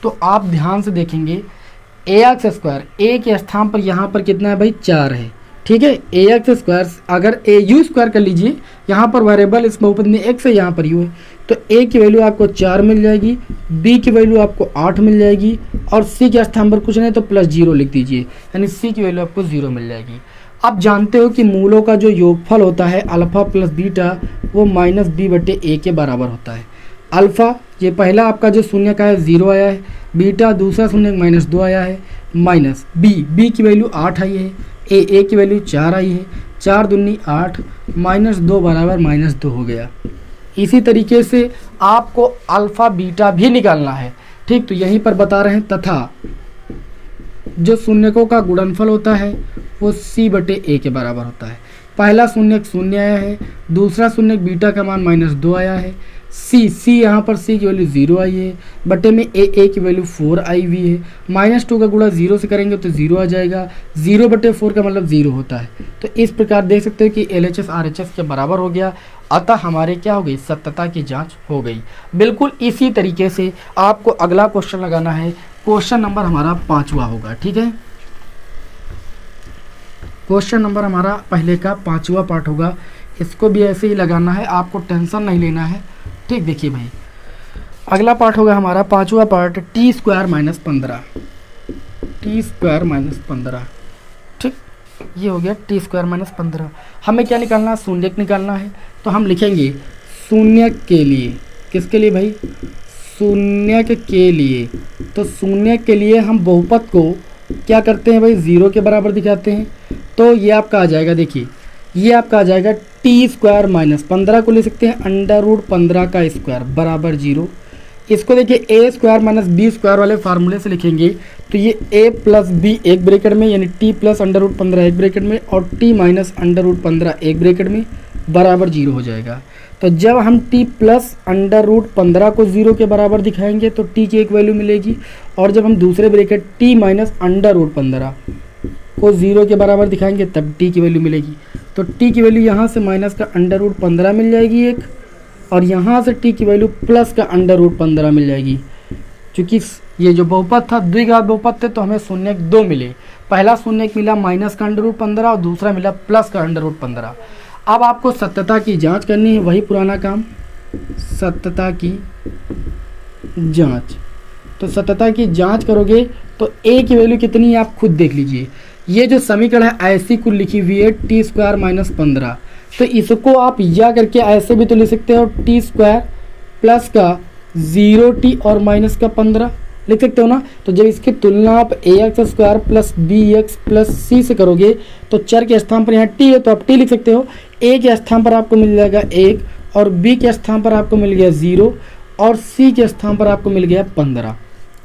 तो आप ध्यान से देखेंगे ax² a के स्थान पर यहाँ पर कितना है भाई 4 है, ठीक है। ax² अगर au² कर लीजिए, यहाँ पर वेरिएबल इस बहुपद में x है, यहाँ पर u है, तो a की वैल्यू आपको 4 मिल जाएगी, b की वैल्यू आपको 8 मिल जाएगी और c के स्थान पर कुछ नहीं तो प्लस 0 लिख दीजिए, यानी c की वैल्यू आपको 0 मिल जाएगी। आप जानते हो कि मूलों का जो योगफल होता है अल्फा प्लस बीटा वो -b/a के बराबर होता है। अल्फा ये पहला आपका जो शून्य का है 0 आया है, बीटा दूसरा शून्य -2 आया है, माइनस b की वैल्यू 8 आई है, a की वैल्यू 4 आई है, 4 दूनी 8 -2 बराबर -2 हो गया। इसी तरीके से आपको अल्फा बीटा भी निकालना है, ठीक। तो यहीं पर बता रहे हैं तथा जो शून्यकों का गुणनफल होता है वो c/a के बराबर होता है। पहला शून्यक 0 आया है, दूसरा शून्यक बीटा का मान -2 आया है, c यहाँ पर c की वैल्यू 0 आई है, बटे में a की वैल्यू 4 आई हुई है, -2 का गुणा 0 से करेंगे तो 0 आ जाएगा, 0/4 का मतलब 0 होता है। तो इस प्रकार देख सकते हो कि LHS RHS के बराबर हो गया, अतः हमारे क्या हो गई, सत्यता की जांच हो गई। बिल्कुल इसी तरीके से आपको अगला क्वेश्चन लगाना है, क्वेश्चन नंबर हमारा 5वां होगा, ठीक है। क्वेश्चन नंबर हमारा पहले का 5वां पार्ट होगा, इसको भी ऐसे ही लगाना है, आपको टेंशन नहीं लेना है, ठीक। देखिए भाई अगला पार्ट होगा हमारा 5वां पार्ट t² - 15, ठीक। ये हो गया t² - 15। हमें क्या निकालना है, शून्यक निकालना है। तो हम लिखेंगे शून्यक के लिए, किसके लिए भाई, शून्यक के लिए। तो शून्यक के लिए हम बहुपद को क्या करते हैं भाई, 0 के बराबर दिखाते हैं। तो ये आपका आ जाएगा, देखिए ये आपका आ जाएगा t² - 15 को ले सकते हैं √15 का स्क्वायर बराबर 0। इसको देखिए a² - b² वाले फार्मूले से लिखेंगे तो ये a प्लस b एक ब्रैकेट में, यानी t प्लस √15 एक ब्रैकेट में और t माइनस √15 एक ब्रैकेट में बराबर 0 हो जाएगा। तो जब हम t प्लस √15 को 0 के बराबर दिखाएंगे तो t की एक वैल्यू मिलेगी, और जब हम दूसरे ब्रैकेट t माइनस √15 को 0 के बराबर दिखाएंगे तब t की वैल्यू मिलेगी। तो t की वैल्यू यहाँ से माइनस का √15 मिल जाएगी एक, और यहाँ से t की वैल्यू प्लस का √15 मिल जाएगी। क्योंकि ये जो बहुपद था द्विघात बहुपद थे तो हमें शून्यक 2 मिले, पहला शून्यक मिला माइनस का √15 और दूसरा मिला प्लस का √15। अब आपको सत्यता की जांच करनी है, वही पुराना काम, सत्यता की जांच। तो सत्यता की जांच करोगे तो a की वैल्यू कितनी है आप खुद देख लीजिए। ये जो समीकरण है ऐसी कुल लिखी हुई है t² - 15, तो इसको आप या करके ऐसे भी तो लिख सकते हो t² प्लस का 0t और माइनस का 15 लिख सकते हो ना। तो जब इसकी तुलना आप ax² plus bx plus c से करोगे तो चर के स्थान पर यहाँ t है तो आप t लिख सकते हो। a के स्थान पर आपको मिल जाएगा 1 और b के स्थान पर आपको मिल गया 0 और c के स्थान पर आपको मिल गया 15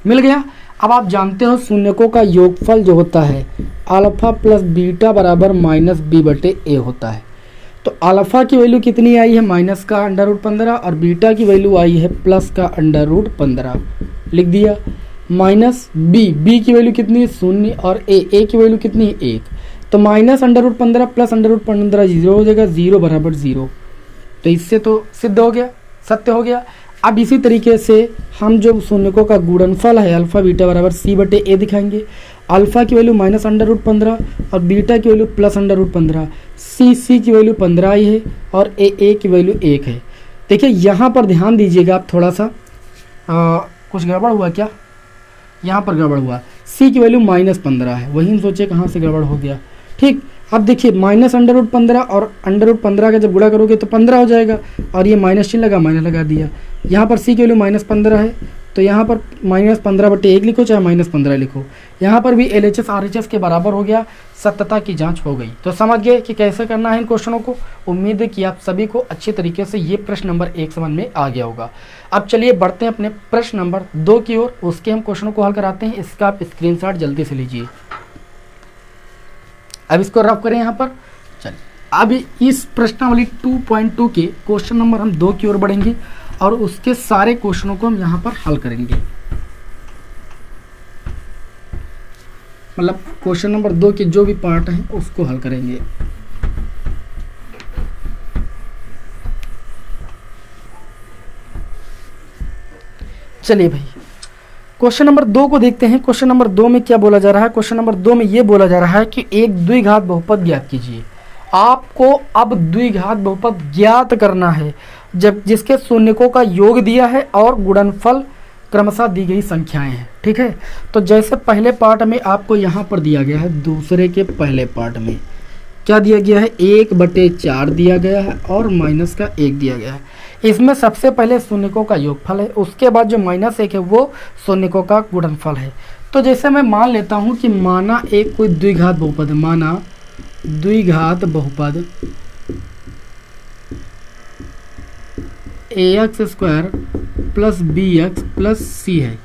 मिल गया। अब आप जानते हो शून्यकों का योगफल जो होता है अल्फा प्लस बीटा बराबर -b/a होता है। तो अल्फा की वैल्यू कितनी आई है, माइनस का √15 और बीटा की वैल्यू आई है प्लस का √15 लिख दिया। माइनस b की वैल्यू कितनी है 0 और a की वैल्यू कितनी है 1। तो माइनस √15 प्लस √15 0 हो जाएगा, 0 बराबर 0। तो इससे तो सिद्ध हो गया, सत्य हो गया। अब इसी तरीके से हम जो शून्यकों का गुणनफल है अल्फा बीटा बराबर c/a दिखाएंगे। अल्फा की वैल्यू माइनस √15 और बीटा की वैल्यू प्लस √15, c की वैल्यू 15 आई है और a की वैल्यू 1 है। देखिए यहाँ पर ध्यान दीजिएगा आप थोड़ा सा, कुछ गड़बड़ हुआ क्या, यहाँ पर गड़बड़ हुआ, c की वैल्यू -15 है, वही हम सोचे कहाँ से गड़बड़ हो गया, ठीक। अब देखिए माइनस √15 और √15 का जब गुणा करोगे तो 15 हो जाएगा, और ये माइनस चिन्ह लगा, माइनस लगा दिया। यहाँ पर c की वैल्यू -15 है तो यहाँ पर -15/1 लिखो चाहे -15 लिखो, यहाँ पर भी LHS RHS के बराबर हो गया, सत्यता की जांच हो गई। तो समझ गए कि कैसे करना है इन क्वेश्चनों को। उम्मीद है कि आप सभी को अच्छे तरीके से ये प्रश्न नंबर 1 समझ में आ गया होगा। अब चलिए बढ़ते हैं अपने प्रश्न नंबर 2 की ओर, उसके हम क्वेश्चनों को हल कराते हैं। इसका आप स्क्रीनशॉट जल्दी से लीजिए। अब इसको रफ करें यहाँ पर, चलिए अब इस प्रश्नावली 2.2 के क्वेश्चन नंबर हम 2 की ओर बढ़ेंगे और उसके सारे क्वेश्चनों को हम यहाँ पर हल करेंगे। मतलब क्वेश्चन नंबर 2 के जो भी पार्ट हैं उसको हल करेंगे। चलिए भाई क्वेश्चन नंबर 2 को देखते हैं। क्वेश्चन नंबर 2 में क्या बोला जा रहा है? क्वेश्चन नंबर 2 में ये बोला जा रहा है कि एक द्विघात बहुपद ज्ञात कीजिए। आपको अब द्विघात बहुपद ज्ञात करना है जब जिसके शून्यकों का योग दिया है और गुणनफल क्रमशः दी गई संख्याएं हैं। ठीक है, तो जैसे पहले पार्ट में आपको यहाँ पर दिया गया है, दूसरे के पहले पार्ट में क्या दिया गया है? 1/4 दिया गया है और माइनस का 1 दिया गया है। इसमें सबसे पहले शून्यकों का योगफल है, उसके बाद जो -1 है वो शून्यकों का गुणनफल है। तो जैसे मैं मान लेता हूँ कि माना एक कोई द्विघात बहुपद है, माना द्विघात बहुपद ax² + bx + c है।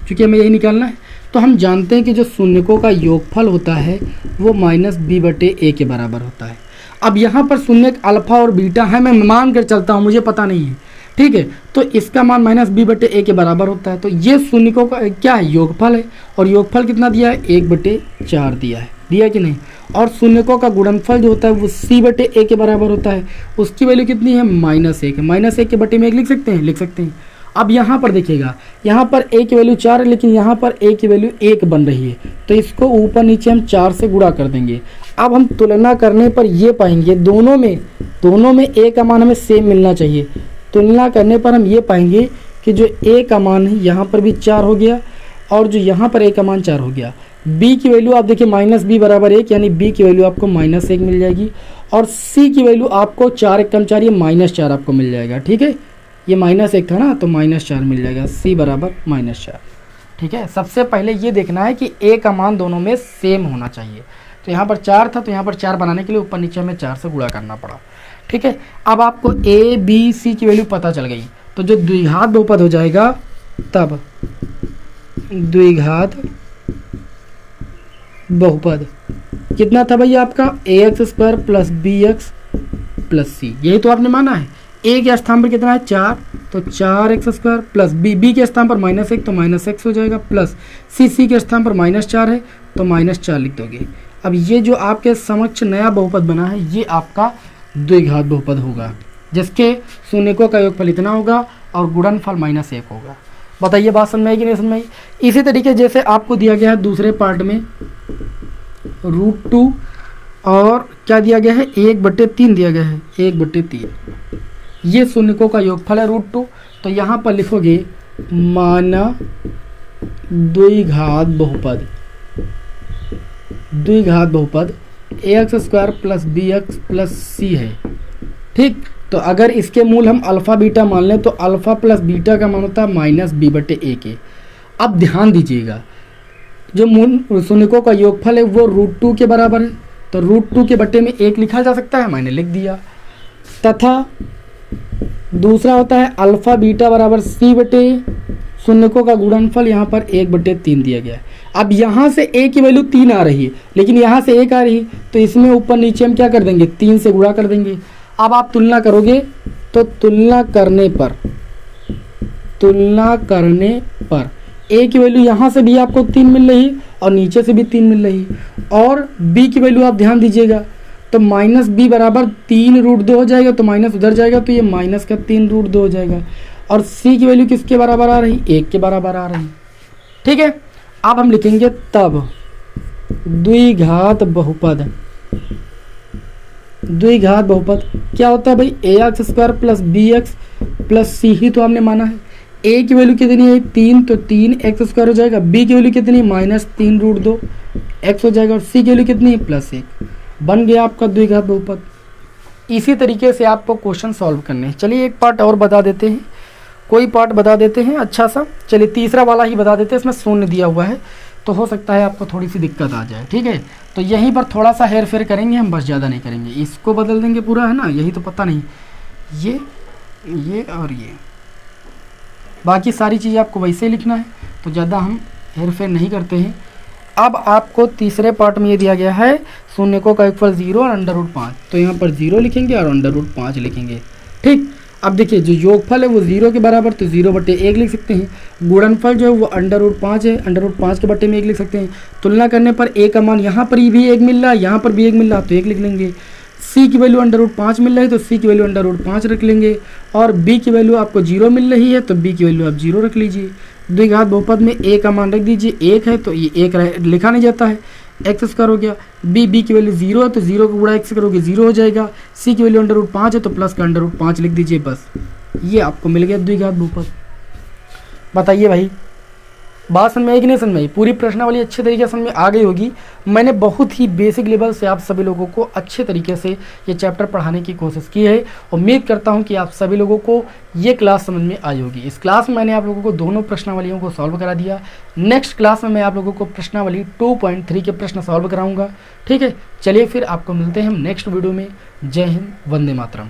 चूँकि हमें यही निकालना है तो हम जानते हैं कि जो शून्यकों का योगफल होता है वो -b/a के बराबर होता है। अब यहाँ पर शून्य अल्फा और बीटा है, मैं मान कर चलता हूँ, मुझे पता नहीं है। ठीक है, तो इसका मान -b/a के बराबर होता है। तो ये शून्यकों का क्या है? योगफल है। और योगफल कितना दिया है? 1/4 दिया है, दिया कि नहीं? और शून्यकों का गुणनफल जो होता है वो c/a के बराबर होता है। उसकी वैल्यू कितनी है? -1 है। -1 के बटे में 1 लिख सकते हैं, लिख सकते हैं। अब यहाँ पर देखिएगा, यहाँ पर a की वैल्यू 4 है लेकिन यहाँ पर a की वैल्यू 1 बन रही है, तो इसको ऊपर नीचे हम 4 से गुणा कर देंगे। अब हम तुलना करने पर ये पाएंगे दोनों में a का मान हमें सेम मिलना चाहिए। तुलना करने पर हम ये पाएंगे कि जो a का मान है यहाँ पर भी 4 हो गया और जो यहाँ पर a का मान 4 हो गया। b की वैल्यू आप देखिए -b = 1, यानी b की वैल्यू आपको -1 मिल जाएगी और c की वैल्यू आपको 4 × 4 ये -4 आपको मिल जाएगा। ठीक है, ये -1 था ना, तो -4 मिल जाएगा, c = -4। ठीक है, सबसे पहले ये देखना है कि a का मान दोनों में सेम होना चाहिए। तो यहाँ पर 4 था, तो यहाँ पर 4 बनाने के लिए ऊपर नीचे हमें 4 से गुणा करना पड़ा। ठीक है, अब आपको a b c की वैल्यू पता चल गई, तो जो द्विघात बहुपद हो जाएगा तब द्विघात बहुपद कितना था भैया आपका? ax² + bx + c। यही तो आपने माना है। a के स्थान पर कितना है? 4, तो 4x² + b के स्थान पर -1 तो -x हो जाएगा, प्लस c के स्थान पर -4 है तो -4 लिख दोगे। अब ये जो आपके समक्ष नया बहुपद बना है ये आपका द्विघात बहुपद होगा, जिसके शून्यकों का योगफल इतना होगा और गुणनफल -1 होगा। बताइए बात समझ में आई कि नहीं समझ में आई? इसी तरीके जैसे आपको दिया गया है दूसरे पार्ट में √2 और क्या दिया गया है? 1/3 दिया गया है, 1/3 ये शून्यकों का योगफल है √2। तो यहाँ पर लिखोगे माना द्विघात बहुपद ax² + bx + c है। ठीक, तो अगर इसके मूल हम अल्फ़ा बीटा मान लें तो अल्फ़ा + बीटा का मान होता है -b/a के। अब ध्यान दीजिएगा, जो मूल शून्यकों का योगफल है वो √2 के बराबर है, तो √2 के बटे में 1 लिखा जा सकता है, मैंने लिख दिया। तथा दूसरा होता है अल्फ़ा बीटा = c/a, शून्यकों का गुणनफल यहाँ पर 1/3 दिया गया है। अब यहाँ से a की वैल्यू 3 आ रही है लेकिन यहाँ से 1 आ रही है, तो इसमें ऊपर नीचे हम क्या कर देंगे? 3 से गुणा कर देंगे। अब आप तुलना करोगे तो तुलना करने पर a की वैल्यू यहाँ से भी आपको 3 मिल रही और नीचे से भी 3 मिल रही, और b की वैल्यू आप ध्यान दीजिएगा तो -b = 3 √2 हो जाएगा, तो माइनस उधर जाएगा तो ये -3 √2 हो जाएगा। और c की वैल्यू किसके बराबर आ रही? 1 के बराबर आ रही। ठीक है, अब हम लिखेंगे तब द्विघात बहुपद क्या होता है भाई? ax² + bx + c ही तो हमने माना है। a की वैल्यू कितनी है? 3, तो 3x² हो जाएगा। b की वैल्यू कितनी है? -3 √2 x हो जाएगा। और c की वैल्यू कितनी है? +1। बन गया आपका द्विघात बहुपद। इसी तरीके से आपको क्वेश्चन सॉल्व करने हैं। चलिए एक पार्ट और बता देते हैं, कोई पार्ट बता देते हैं अच्छा सा। चलिए तीसरा वाला ही बता देते हैं, इसमें शून्य दिया हुआ है तो हो सकता है आपको थोड़ी सी दिक्कत आ जाए। ठीक है, तो यहीं पर थोड़ा सा हेर फेर करेंगे हम, बस ज़्यादा नहीं करेंगे। इसको बदल देंगे पूरा, है ना, यही तो पता नहीं, ये और ये, बाकी सारी चीज़ें आपको वैसे ही लिखना है, तो ज़्यादा हम हेर फेर नहीं करते हैं। अब आपको तीसरे पार्ट में ये दिया गया है शून्य को का इक्वल 0 और √5, तो यहाँ पर 0 लिखेंगे और √5 लिखेंगे। ठीक, अब देखिए जो योगफल है वो 0 के बराबर, तो 0/1 लिख सकते हैं। गुणनफल जो है वो √5 है, √5 के बट्टे में 1 लिख सकते हैं। तुलना करने पर a का मान यहाँ पर भी 1 मिल रहा है, यहाँ पर भी 1 मिल रहा है, तो 1 लिख लेंगे। c की वैल्यू √5 मिल रही है, तो c की वैल्यू √5 रख लेंगे। और b की वैल्यू आपको 0 मिल रही है, तो b की वैल्यू आप 0 रख लीजिए। द्विघात बहुपद में a का मान रख दीजिए, 1 है तो ये 1 लिखा नहीं जाता है, x² हो गया। b की वैल्यू 0 है, तो 0 को गुणा x से करोगे 0 हो जाएगा। c की वैल्यू √5 है, तो प्लस का √5 लिख दीजिए, बस ये आपको मिल गया द्विघात बहुपद। बताइए भाई, बात समझ में आई कि नहीं समझ में आई? पूरी प्रश्नावली अच्छे तरीके से समझ में आ गई होगी। मैंने बहुत ही बेसिक लेवल से आप सभी लोगों को अच्छे तरीके से ये चैप्टर पढ़ाने की कोशिश की है। उम्मीद करता हूँ कि आप सभी लोगों को ये क्लास समझ में आई होगी। इस क्लास में मैंने आप लोगों को दोनों प्रश्नावलियों को सॉल्व करा दिया। नेक्स्ट क्लास में मैं आप लोगों को प्रश्नावली 2.3 के प्रश्न सॉल्व कराऊंगा। ठीक है, चलिए फिर आपको मिलते हैं हम नेक्स्ट वीडियो में। जय हिंद, वंदे मातरम।